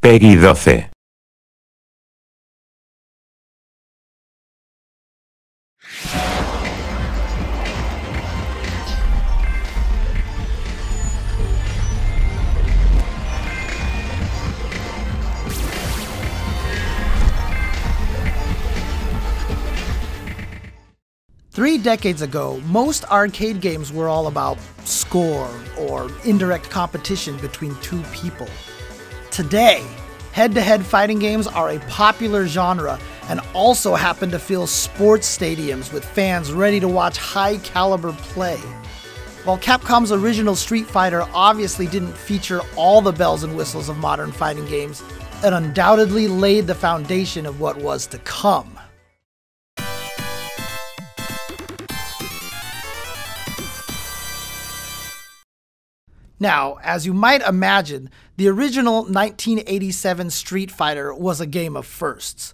Peggy 12. Three decades ago, most arcade games were all about score or indirect competition between two people. Today, head-to-head fighting games are a popular genre and also happen to fill sports stadiums with fans ready to watch high-caliber play. While Capcom's original Street Fighter obviously didn't feature all the bells and whistles of modern fighting games, it undoubtedly laid the foundation of what was to come. Now, as you might imagine, the original 1987 Street Fighter was a game of firsts.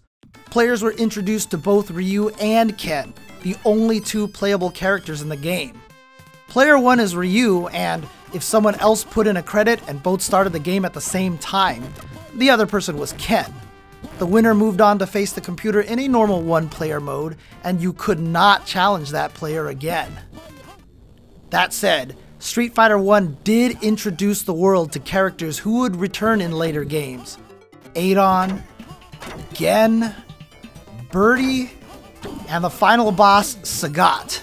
Players were introduced to both Ryu and Ken, the only two playable characters in the game. Player 1 is Ryu, and if someone else put in a credit and both started the game at the same time, the other person was Ken. The winner moved on to face the computer in a normal one-player mode, and you could not challenge that player again. That said, Street Fighter 1 did introduce the world to characters who would return in later games. Adon, Gen, Birdie, and the final boss, Sagat.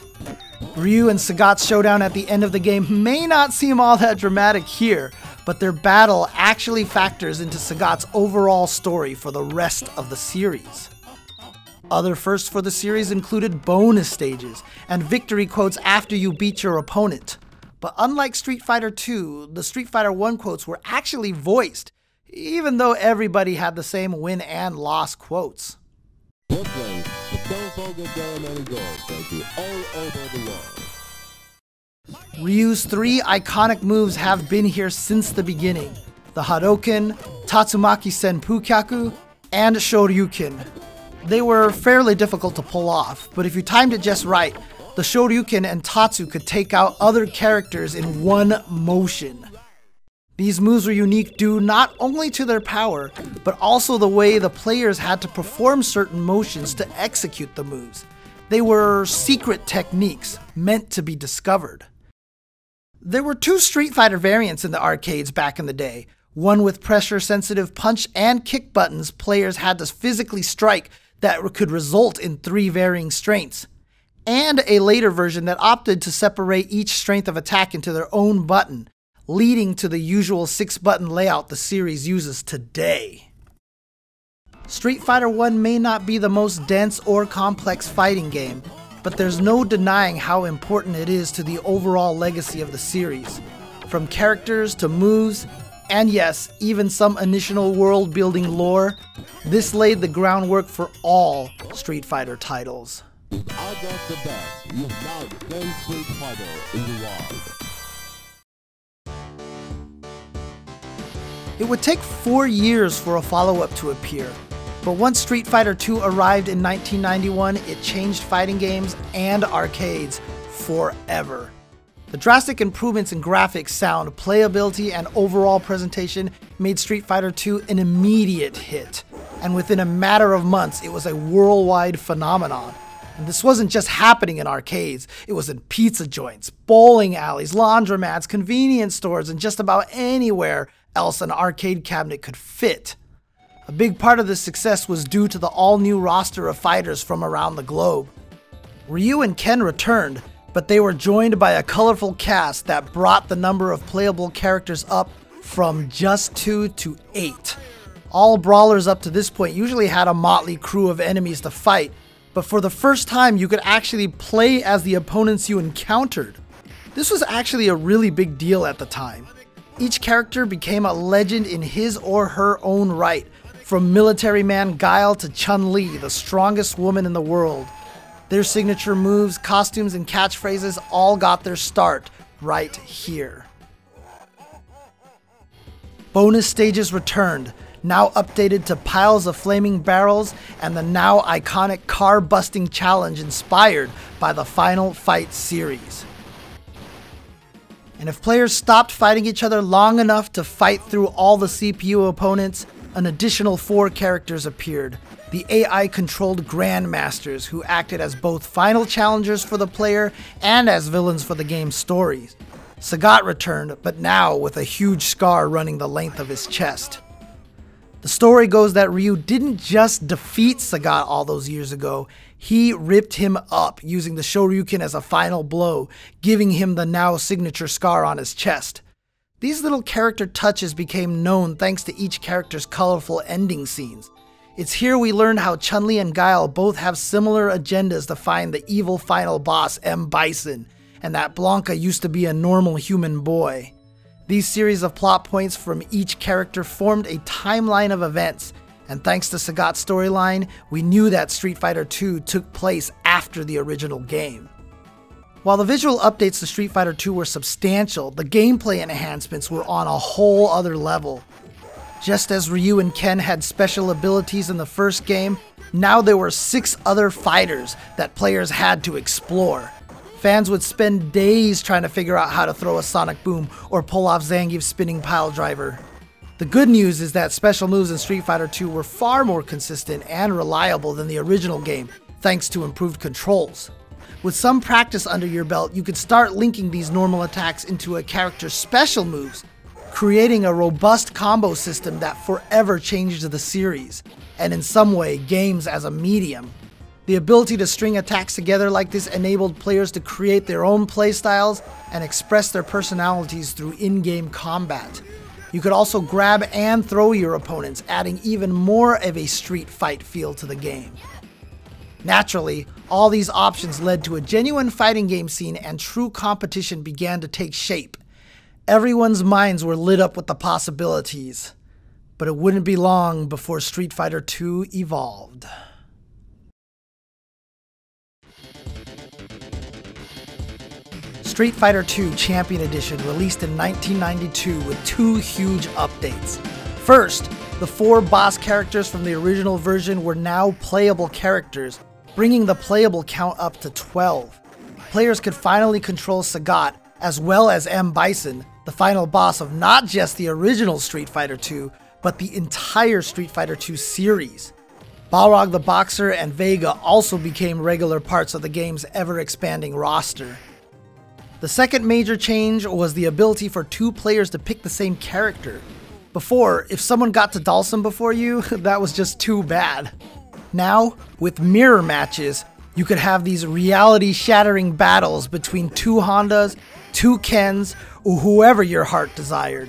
Ryu and Sagat's showdown at the end of the game may not seem all that dramatic here, but their battle actually factors into Sagat's overall story for the rest of the series. Other firsts for the series included bonus stages and victory quotes after you beat your opponent. But unlike Street Fighter 2, the Street Fighter 1 quotes were actually voiced, even though everybody had the same win and loss quotes. Ryu's three iconic moves have been here since the beginning: the Hadouken, Tatsumaki Senpukyaku, and Shoryuken. They were fairly difficult to pull off, but if you timed it just right, the Shoryuken and Tatsu could take out other characters in one motion. These moves were unique due not only to their power, but also the way the players had to perform certain motions to execute the moves. They were secret techniques meant to be discovered. There were two Street Fighter variants in the arcades back in the day, one with pressure-sensitive punch and kick buttons players had to physically strike that could result in three varying strengths, and a later version that opted to separate each strength of attack into their own button, leading to the usual 6-button layout the series uses today. Street Fighter 1 may not be the most dense or complex fighting game, but there's no denying how important it is to the overall legacy of the series. From characters to moves, and yes, even some initial world-building lore, this laid the groundwork for all Street Fighter titles. Out of the bat, you have now the best Street Fighter in the world. It would take 4 years for a follow-up to appear, but once Street Fighter 2 arrived in 1991, it changed fighting games and arcades forever. The drastic improvements in graphics, sound, playability, and overall presentation made Street Fighter 2 an immediate hit, and within a matter of months, it was a worldwide phenomenon. And this wasn't just happening in arcades, it was in pizza joints, bowling alleys, laundromats, convenience stores, and just about anywhere else an arcade cabinet could fit. A big part of this success was due to the all-new roster of fighters from around the globe. Ryu and Ken returned, but they were joined by a colorful cast that brought the number of playable characters up from just 2 to 8. All brawlers up to this point usually had a motley crew of enemies to fight, but for the first time you could actually play as the opponents you encountered. This was actually a really big deal at the time. Each character became a legend in his or her own right, from military man Guile to Chun-Li, the strongest woman in the world. Their signature moves, costumes, and catchphrases all got their start right here. Bonus stages returned, now updated to piles of flaming barrels and the now iconic car-busting challenge inspired by the Final Fight series. And if players stopped fighting each other long enough to fight through all the CPU opponents, an additional 4 characters appeared, the AI-controlled Grandmasters, who acted as both final challengers for the player and as villains for the game's stories. Sagat returned, but now with a huge scar running the length of his chest. The story goes that Ryu didn't just defeat Sagat all those years ago, he ripped him up using the Shoryuken as a final blow, giving him the now signature scar on his chest. These little character touches became known thanks to each character's colorful ending scenes. It's here we learned how Chun-Li and Guile both have similar agendas to find the evil final boss M. Bison, and that Blanca used to be a normal human boy. These series of plot points from each character formed a timeline of events, and thanks to Sagat's storyline, we knew that Street Fighter II took place after the original game. While the visual updates to Street Fighter II were substantial, the gameplay enhancements were on a whole other level. Just as Ryu and Ken had special abilities in the first game, now there were 6 other fighters that players had to explore. Fans would spend days trying to figure out how to throw a sonic boom or pull off Zangief's spinning pile driver. The good news is that special moves in Street Fighter II were far more consistent and reliable than the original game, thanks to improved controls. With some practice under your belt, you could start linking these normal attacks into a character's special moves, creating a robust combo system that forever changed the series, and in some way, games as a medium. The ability to string attacks together like this enabled players to create their own playstyles and express their personalities through in-game combat. You could also grab and throw your opponents, adding even more of a street fight feel to the game. Naturally, all these options led to a genuine fighting game scene and true competition began to take shape. Everyone's minds were lit up with the possibilities, but it wouldn't be long before Street Fighter II evolved. Street Fighter II Champion Edition released in 1992 with 2 huge updates. First, the 4 boss characters from the original version were now playable characters, bringing the playable count up to 12. Players could finally control Sagat, as well as M. Bison, the final boss of not just the original Street Fighter II, but the entire Street Fighter II series. Balrog the Boxer and Vega also became regular parts of the game's ever-expanding roster. The second major change was the ability for 2 players to pick the same character. Before, if someone got to Dalsum before you, that was just too bad. Now, with mirror matches, you could have these reality-shattering battles between 2 Hondas, 2 Kens, or whoever your heart desired.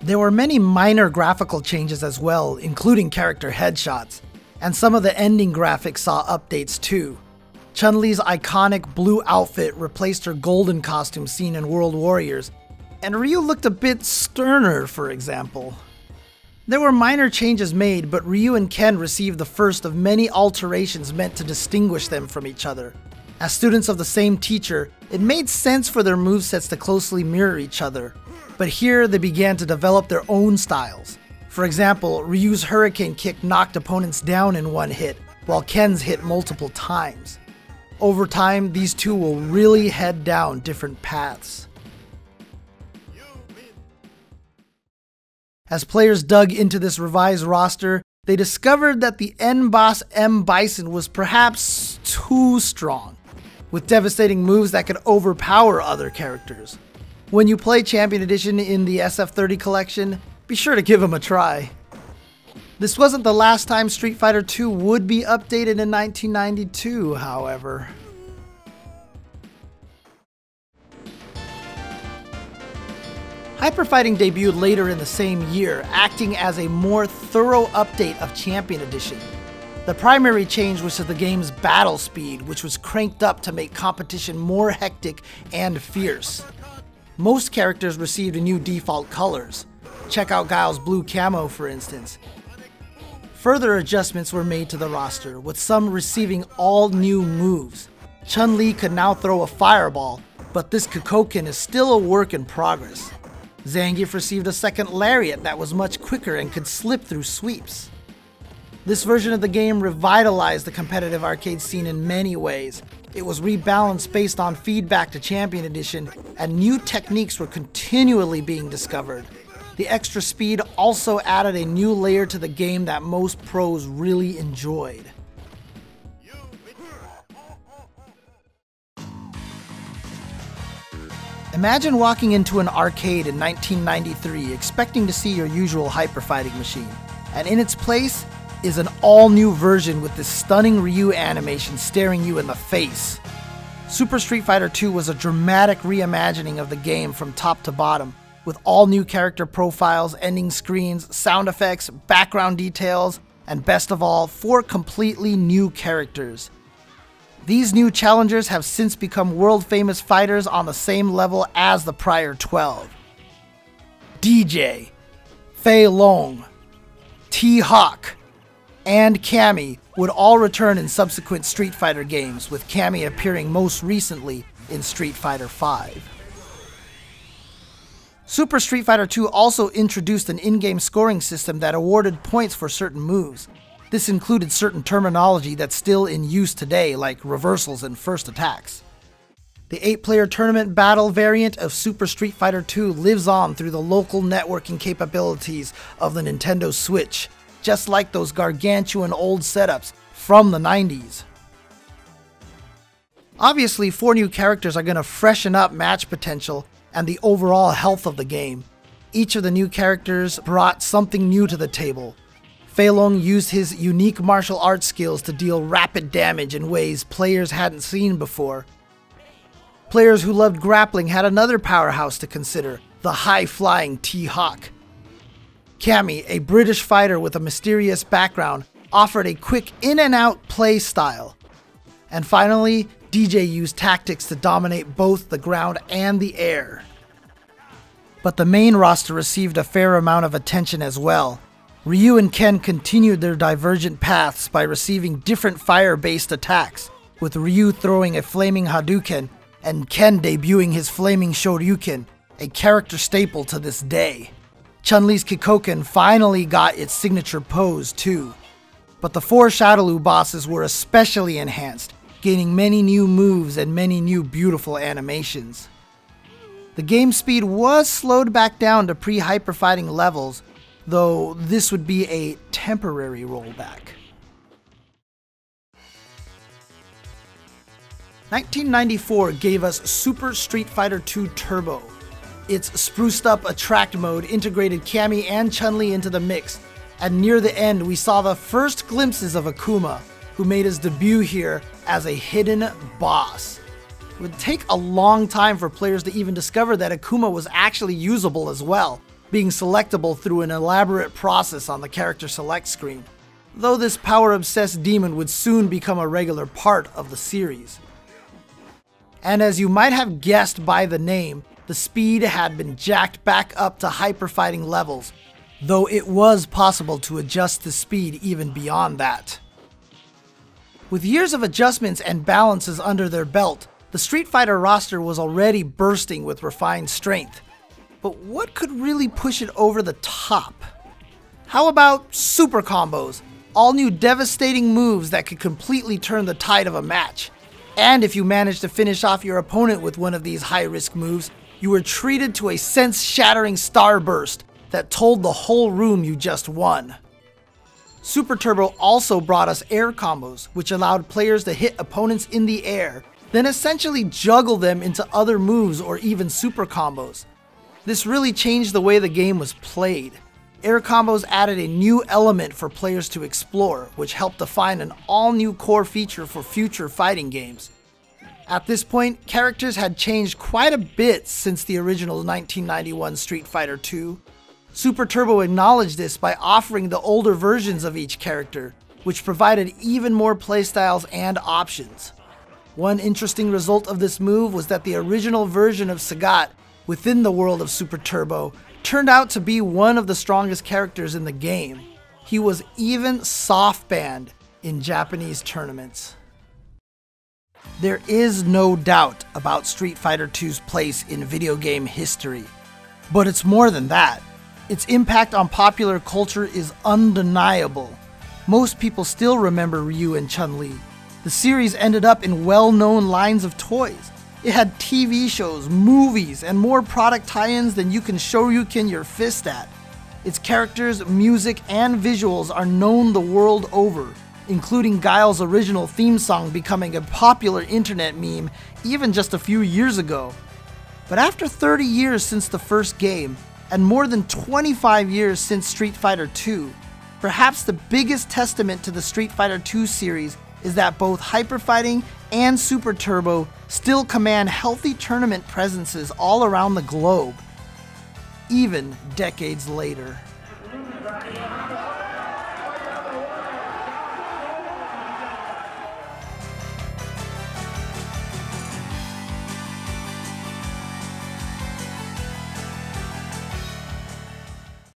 There were many minor graphical changes as well, including character headshots, and some of the ending graphics saw updates too. Chun-Li's iconic blue outfit replaced her golden costume seen in World Warriors, and Ryu looked a bit sterner, for example. There were minor changes made, but Ryu and Ken received the first of many alterations meant to distinguish them from each other. As students of the same teacher, it made sense for their movesets to closely mirror each other, but here they began to develop their own styles. For example, Ryu's Hurricane Kick knocked opponents down in one hit, while Ken's hit multiple times. Over time, these two will really head down different paths. As players dug into this revised roster, they discovered that the end boss M. Bison was perhaps too strong, with devastating moves that could overpower other characters. When you play Champion Edition in the SF30 collection, be sure to give him a try. This wasn't the last time Street Fighter II would be updated in 1992, however. Hyper Fighting debuted later in the same year, acting as a more thorough update of Champion Edition. The primary change was to the game's battle speed, which was cranked up to make competition more hectic and fierce. Most characters received new default colors. Check out Guile's blue camo, for instance. Further adjustments were made to the roster, with some receiving all new moves. Chun-Li could now throw a fireball, but this Kukoken is still a work in progress. Zangief received a second lariat that was much quicker and could slip through sweeps. This version of the game revitalized the competitive arcade scene in many ways. It was rebalanced based on feedback to Champion Edition, and new techniques were continually being discovered. The extra speed also added a new layer to the game that most pros really enjoyed. Imagine walking into an arcade in 1993 expecting to see your usual hyper-fighting machine, and in its place is an all-new version with this stunning Ryu animation staring you in the face. Super Street Fighter II was a dramatic reimagining of the game from top to bottom, with all new character profiles, ending screens, sound effects, background details, and best of all, 4 completely new characters. These new challengers have since become world-famous fighters on the same level as the prior 12. DJ, Fei Long, T-Hawk, and Cammy would all return in subsequent Street Fighter games, with Cammy appearing most recently in Street Fighter V. Super Street Fighter II also introduced an in-game scoring system that awarded points for certain moves. This included certain terminology that's still in use today, like reversals and first attacks. The 8-player tournament battle variant of Super Street Fighter II lives on through the local networking capabilities of the Nintendo Switch, just like those gargantuan old setups from the 90s. Obviously, 4 new characters are going to freshen up match potential and the overall health of the game. Each of the new characters brought something new to the table. Fei Long used his unique martial arts skills to deal rapid damage in ways players hadn't seen before. Players who loved grappling had another powerhouse to consider, the high-flying T-Hawk. Cammy, a British fighter with a mysterious background, offered a quick in-and-out play style. And finally, DJ used tactics to dominate both the ground and the air. But the main roster received a fair amount of attention as well. Ryu and Ken continued their divergent paths by receiving different fire-based attacks, with Ryu throwing a flaming Hadouken and Ken debuting his flaming Shoryuken, a character staple to this day. Chun-Li's Kikoken finally got its signature pose too. But the 4 Shadaloo bosses were especially enhanced, gaining many new moves and many new beautiful animations. The game speed was slowed back down to pre-hyper fighting levels, though this would be a temporary rollback. 1994 gave us Super Street Fighter II Turbo. Its spruced up attract mode integrated Cammy and Chun-Li into the mix, and near the end we saw the first glimpses of Akuma, who made his debut here as a hidden boss. It would take a long time for players to even discover that Akuma was actually usable as well, being selectable through an elaborate process on the character select screen, though this power-obsessed demon would soon become a regular part of the series. And as you might have guessed by the name, the speed had been jacked back up to hyper-fighting levels, though it was possible to adjust the speed even beyond that. With years of adjustments and balances under their belt, the Street Fighter roster was already bursting with refined strength. But what could really push it over the top? How about super combos? All new devastating moves that could completely turn the tide of a match. And if you managed to finish off your opponent with one of these high-risk moves, you were treated to a sense-shattering starburst that told the whole room you just won. Super Turbo also brought us air combos, which allowed players to hit opponents in the air, then essentially juggle them into other moves or even super combos. This really changed the way the game was played. Air combos added a new element for players to explore, which helped define an all-new core feature for future fighting games. At this point, characters had changed quite a bit since the original 1991 Street Fighter II. Super Turbo acknowledged this by offering the older versions of each character, which provided even more playstyles and options. One interesting result of this move was that the original version of Sagat within the world of Super Turbo turned out to be one of the strongest characters in the game. He was even soft-banned in Japanese tournaments. There is no doubt about Street Fighter II's place in video game history, but it's more than that. Its impact on popular culture is undeniable. Most people still remember Ryu and Chun-Li. The series ended up in well-known lines of toys, It had TV shows, movies, and more product tie-ins than you can shoryuken your fist at. Its characters, music, and visuals are known the world over, including Guile's original theme song becoming a popular internet meme even just a few years ago. But after 30 years since the first game, and more than 25 years since Street Fighter II, perhaps the biggest testament to the Street Fighter II series is that both Hyper Fighting and Super Turbo still command healthy tournament presences all around the globe, even decades later.